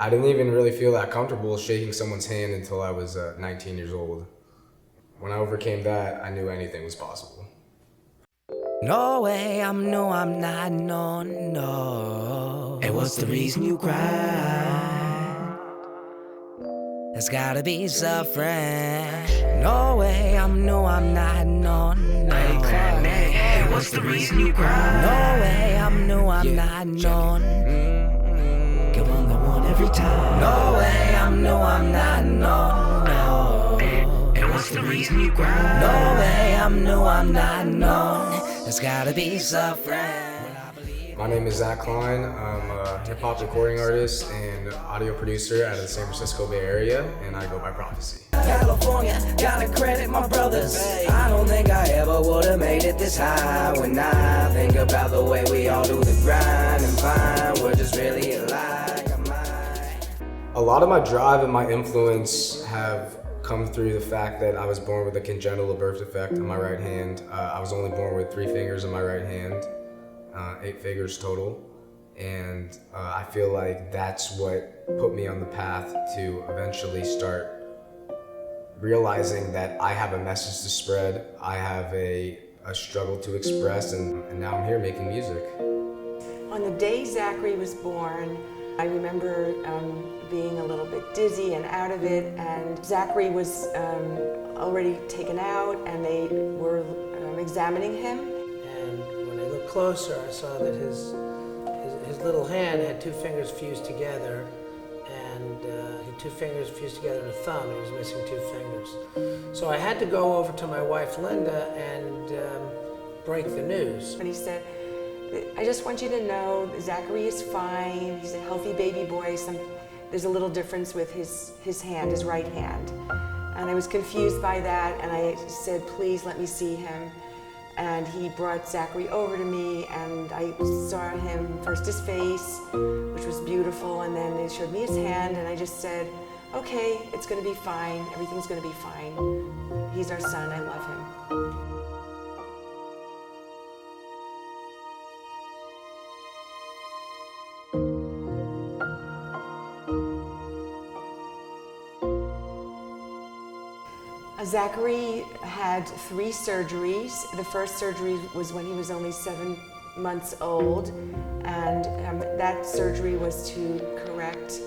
I didn't even really feel that comfortable shaking someone's hand until I was 19 years old. When I overcame that, I knew anything was possible. No way, no, I'm not, no. And what's the reason you cry? There's gotta be suffering. No way, no, I'm not, no, no. And what's the reason you cry? No way, no, I'm not, no. Give on the one every time. No way, no, I'm not, no, no. And what's the reason you cry? No way, no, I'm not, no. There's gotta be suffering. My name is Zach Klein. I'm a hip-hop recording artist and audio producer out of the San Francisco Bay Area, and I go by Proph3cY. California, gotta credit my brothers. I don't think I ever would've made it this high. When I think about the way we all do the grind and find we're just really alike. A lot of my drive and my influence have come through the fact that I was born with a congenital birth defect on my right hand. I was only born with 3 fingers on my right hand, 8 fingers total. And I feel like that's what put me on the path to eventually start realizing that I have a message to spread, I have a struggle to express, and now I'm here making music. On the day Zachary was born, I remember being a little bit dizzy and out of it, and Zachary was already taken out, and they were examining him. And when I looked closer, I saw that his little hand had 2 fingers fused together, and he had 2 fingers fused together and a thumb, and he was missing 2 fingers. So I had to go over to my wife, Linda, and break the news. And he said, I just want you to know that Zachary is fine. He's a healthy baby boy. There's a little difference with his hand, his right hand. And I was confused by that, and I said, please let me see him. And he brought Zachary over to me, and I saw him, first his face, which was beautiful, and then they showed me his hand, and I just said, okay, it's gonna be fine. Everything's gonna be fine. He's our son, I love him. Zachary had 3 surgeries. The first surgery was when he was only 7 months old, and that surgery was to correct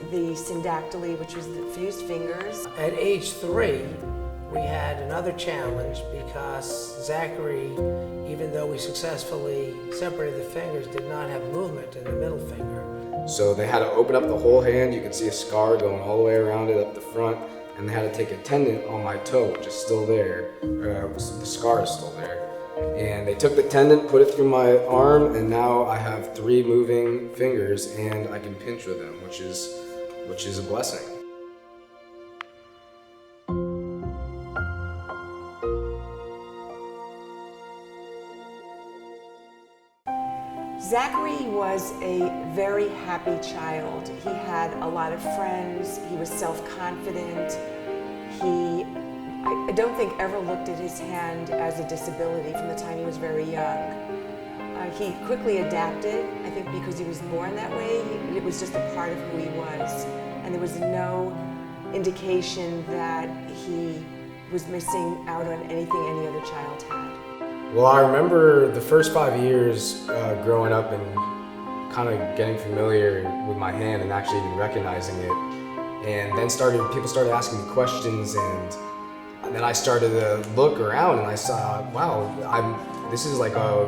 the syndactyly, which was the fused fingers. At age 3, we had another challenge because Zachary, even though we successfully separated the fingers, did not have movement in the middle finger. So they had to open up the whole hand. You could see a scar going all the way around it up the front, and they had to take a tendon on my toe, which is still there. The scar is still there. And they took the tendon, put it through my arm, and now I have 3 moving fingers, and I can pinch with them, which is a blessing. Zachary was a very happy child. He had a lot of friends. He was self-confident. I don't think ever looked at his hand as a disability from the time he was very young. He quickly adapted, I think because he was born that way. It was just a part of who he was. And there was no indication that he was missing out on anything any other child had. Well, I remember the first 5 years growing up and kind of getting familiar with my hand and actually even recognizing it. And then people started asking me questions, and then I started to look around and I saw, wow, this is like a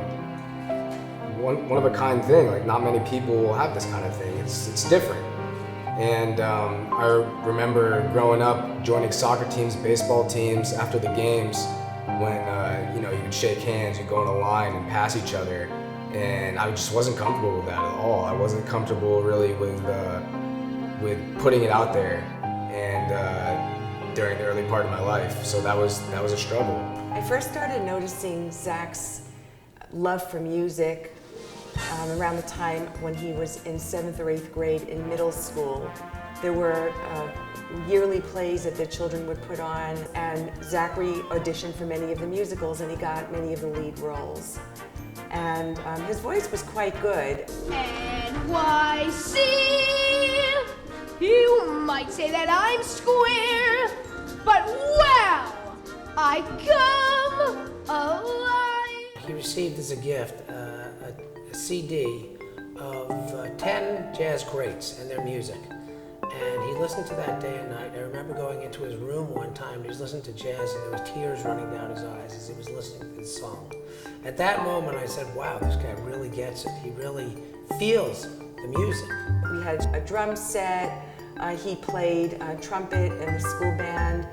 one of a kind thing. Like, not many people will have this kind of thing. It's different. And I remember growing up, joining soccer teams, baseball teams after the games, when you would shake hands, you'd go in a line and pass each other, and I just wasn't comfortable with that at all. I wasn't comfortable really with putting it out there, and during the early part of my life, so that was a struggle. I first started noticing Zach's love for music around the time when he was in 7th or 8th grade in middle school. There were yearly plays that the children would put on, and Zachary auditioned for many of the musicals, and he got many of the lead roles. And his voice was quite good. NYC! might say that I'm square, but wow, I come alive. He received as a gift a CD of 10 jazz greats and their music. And he listened to that day and night. I remember going into his room one time, he was listening to jazz and there was tears running down his eyes as he was listening to this song. At that moment I said, wow, this guy really gets it. He really feels the music. We had a drum set, he played trumpet in the school band,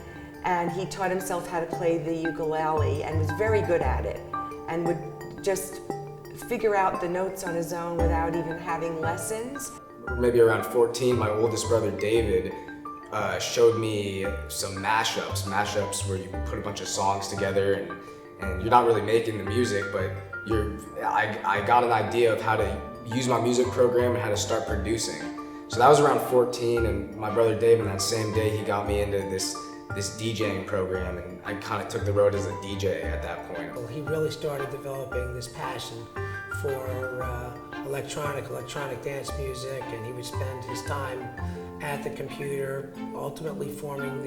and he taught himself how to play the ukulele and was very good at it, and would just figure out the notes on his own without even having lessons. Maybe around 14, my oldest brother David showed me some mashups where you put a bunch of songs together and you're not really making the music, but I got an idea of how to use my music program and how to start producing. So that was around 14, and my brother David, that same day, he got me into this DJing program, and I kind of took the road as a DJ at that point. Well, he really started developing this passion for electronic dance music, and he would spend his time at the computer, ultimately forming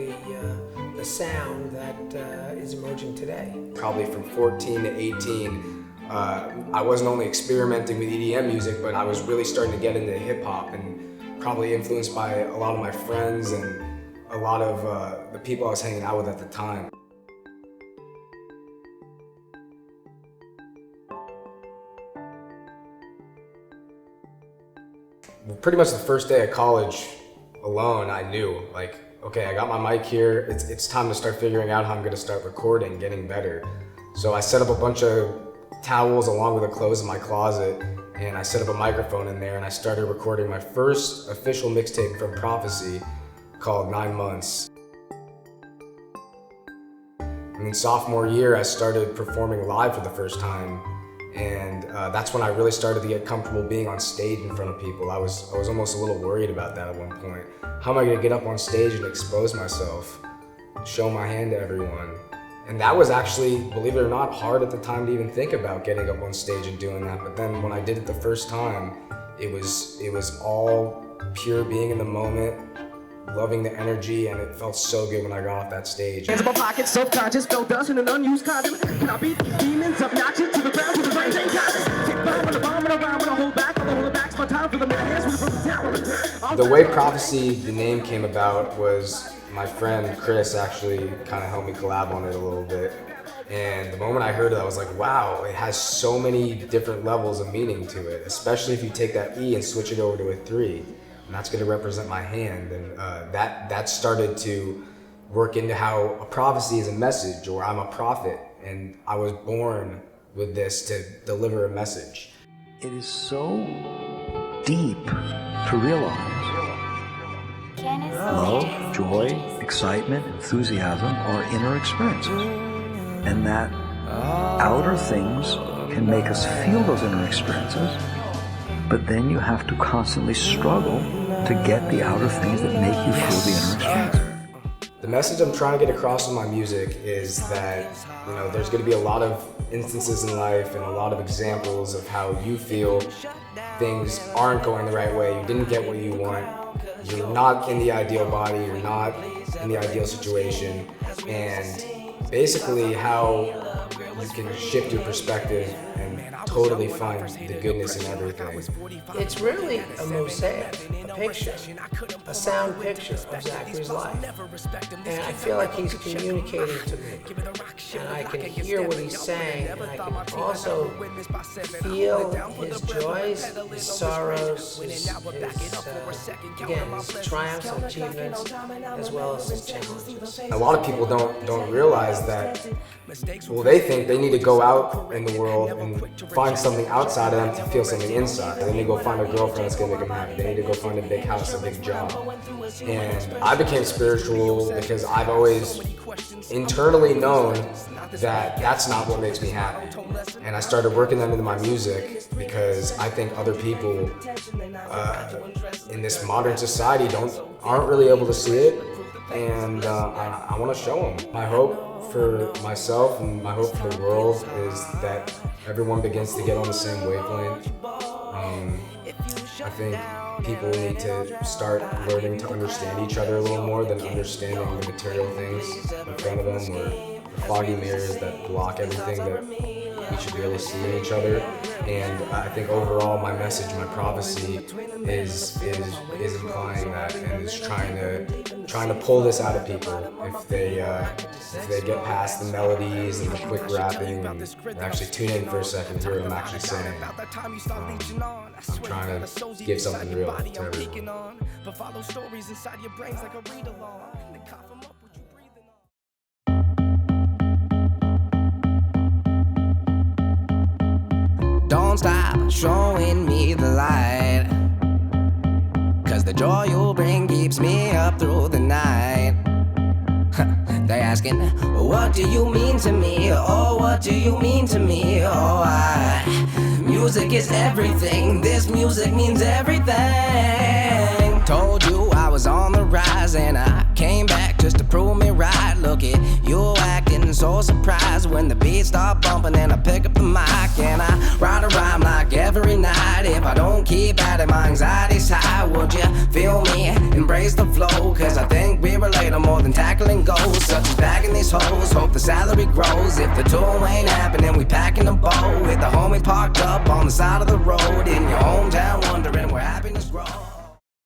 the sound that is emerging today. Probably from 14 to 18, I wasn't only experimenting with EDM music, but I was really starting to get into hip hop, and probably influenced by a lot of my friends and a lot of the people I was hanging out with at the time. Well, pretty much the first day of college alone, I knew, like, okay, I got my mic here, it's time to start figuring out how I'm gonna start recording, getting better. So I set up a bunch of towels along with the clothes in my closet, and I set up a microphone in there, and I started recording my first official mixtape from Proph3cY called 9 Months. And then sophomore year, I started performing live for the first time, and that's when I really started to get comfortable being on stage in front of people. I was almost a little worried about that at one point. How am I gonna get up on stage and expose myself, show my hand to everyone? And that was actually, believe it or not, hard at the time to even think about getting up on stage and doing that. But then when I did it the first time, it was all pure being in the moment, loving the energy, and it felt so good when I got off that stage. Hands in my pockets, self-conscious, felt dust in an unused condom. Can I beat these demons, obnoxious to the ground, to the brains ain't got it. Take bomb on the bomb and around when I hold back, I'll hold it back's my time for the minute hands with the talent. The way Proph3cY, the name came about was my friend Chris actually kind of helped me collab on it a little bit. And the moment I heard it, I was like, wow, it has so many different levels of meaning to it, especially if you take that E and switch it over to a 3. And that's going to represent my hand. And that started to work into how a prophecy is a message, or I'm a prophet. And I was born with this to deliver a message. It is so deep to realize love, joy, excitement, enthusiasm are inner experiences. And that outer things can make us feel those inner experiences, but then you have to constantly struggle to get the outer things that make you feel the inner experience. The message I'm trying to get across with my music is that, you know, there's going to be a lot of instances in life and a lot of examples of how you feel things aren't going the right way, you didn't get what you want, you're not in the ideal body, you're not in the ideal situation, and basically how you can shift your perspective and totally find the goodness in everything. It's really a mosaic, a picture, a sound picture of Zachary's life. And I feel like he's communicating to me. And I can hear what he's saying, and I can also feel his joys, his sorrows, his triumphs and achievements, as well as his challenges. A lot of people don't realize that, well, they think they need to go out in the world and find something outside of them to feel something inside. They need to go find a girlfriend that's gonna make them happy. They need to go find a big house, a big job. And I became spiritual because I've always internally known that that's not what makes me happy. And I started working that into my music because I think other people in this modern society aren't really able to see it, and I want to show them. My hope for myself and my hope for the world is that everyone begins to get on the same wavelength. I think people need to start learning to understand each other a little more than understanding the material things in front of them, or the foggy mirrors that block everything that we should really see in each other. And I think overall my message, my prophecy is implying that, and is trying to pull this out of people if they get past the melodies and the quick rapping and actually tune in for a second, hear what I'm actually saying. I'm trying to give something real to everyone. But follow stories inside your brains like a read along. Cough 'em up with you breathing on. Don't stop showing me the light, 'cause the joy you bring keeps me up through the night. They asking, what do you mean to me? Oh, what do you mean to me? Oh, music is everything. This music means everything. Told you I was on the rise, and I came back just to prove me right. Look at you acting so surprised when the beat start bumping and I pick up the mic and I write a rhyme like every night. If I don't keep at it, my anxiety's high. Would you feel me? Embrace the flow, 'cause I think we relate on more than tackling goals, such as bagging these hoes. Hope the salary grows. If the tour ain't happening, we packing a boat with the homie parked up on the side of the road in your hometown, wondering where happiness grows.